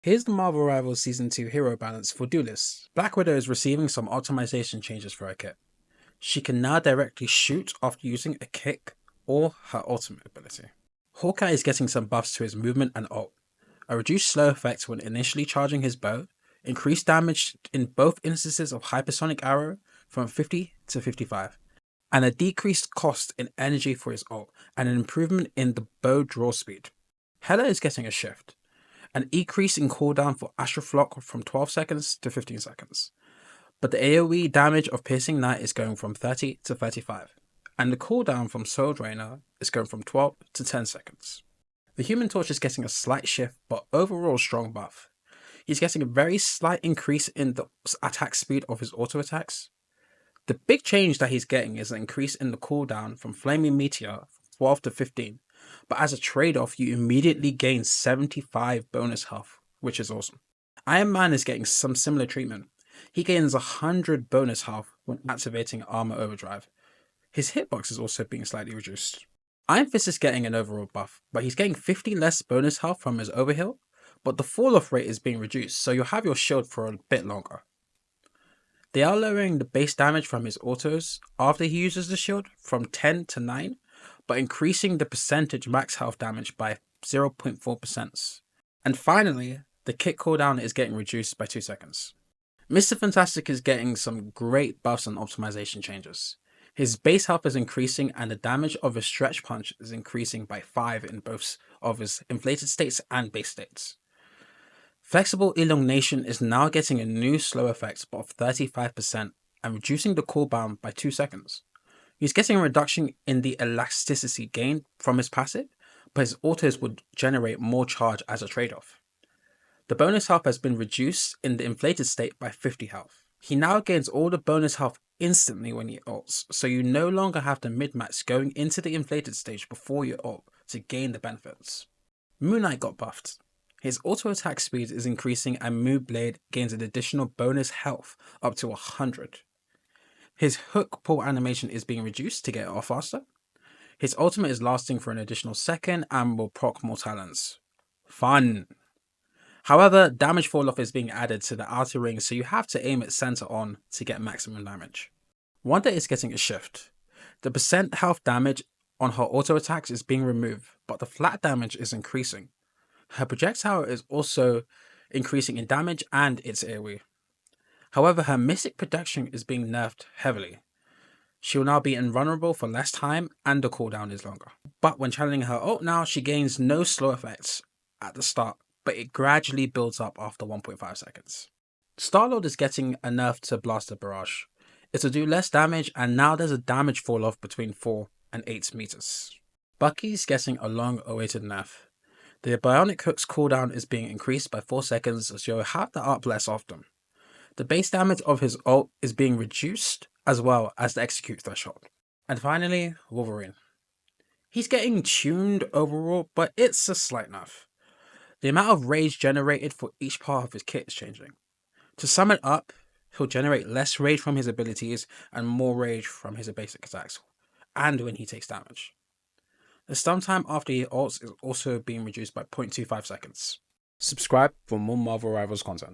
Here's the Marvel Rivals Season 2 hero balance for Duelists. Black Widow is receiving some optimization changes for her kit. She can now directly shoot after using a kick or her ultimate ability. Hawkeye is getting some buffs to his movement and ult. A reduced slow effect when initially charging his bow, increased damage in both instances of hypersonic arrow from 50 to 55, and a decreased cost in energy for his ult, and an improvement in the bow draw speed. Hela is getting a shift. An increase in cooldown for Astroflock from 12 seconds to 15 seconds. But the AoE damage of Piercing Knight is going from 30 to 35. And the cooldown from Soul Drainer is going from 12 to 10 seconds. The Human Torch is getting a slight shift, but overall strong buff. He's getting a very slight increase in the attack speed of his auto attacks. The big change that he's getting is an increase in the cooldown from Flaming Meteor from 12 to 15. But as a trade-off, you immediately gain 75 bonus health, which is awesome. Iron Man is getting some similar treatment. He gains 100 bonus health when activating Armor Overdrive. His hitbox is also being slightly reduced. Iron Fist is getting an overall buff, but he's getting 50 less bonus health from his overheal, but the fall-off rate is being reduced, so you'll have your shield for a bit longer. They are lowering the base damage from his autos after he uses the shield from 10 to 9, but increasing the percentage max health damage by 0.4%. And finally, the kick cooldown is getting reduced by 2 seconds. Mr. Fantastic is getting some great buffs and optimization changes. His base health is increasing and the damage of his stretch punch is increasing by 5 in both of his inflated states and base states. Flexible Elongation is now getting a new slow effect of 35% and reducing the cooldown by 2 seconds. He's getting a reduction in the elasticity gained from his passive, but his autos would generate more charge as a trade-off. The bonus health has been reduced in the inflated state by 50 health. He now gains all the bonus health instantly when he ults, so you no longer have to mid-max going into the inflated stage before your ult to gain the benefits. Moon Knight got buffed. His auto attack speed is increasing and Moon Blade gains an additional bonus health up to 100. His hook pull animation is being reduced to get it off faster. His ultimate is lasting for an additional second and will proc more talents. Fun! However, damage fall off is being added to the outer ring, so you have to aim it center on to get maximum damage. Wanda is getting a shift. The percent health damage on her auto attacks is being removed, but the flat damage is increasing. Her projectile is also increasing in damage and its AoE. However, her Mystic Protection is being nerfed heavily. She will now be invulnerable for less time and the cooldown is longer. But when channeling her ult now, she gains no slow effects at the start, but it gradually builds up after 1.5 seconds. Star-Lord is getting a nerf to Blaster Barrage. It'll do less damage and now there's a damage fall off between 4 and 8 meters. Bucky's getting a long-awaited nerf. The Bionic Hook's cooldown is being increased by 4 seconds, so you'll have to up less often. The base damage of his ult is being reduced, as well as the execute threshold. And finally, Wolverine. He's getting tuned overall, but it's a slight nerf. The amount of rage generated for each part of his kit is changing. To sum it up, he'll generate less rage from his abilities and more rage from his basic attacks, and when he takes damage. The stun time after he ults is also being reduced by 0.25 seconds. Subscribe for more Marvel Rivals content.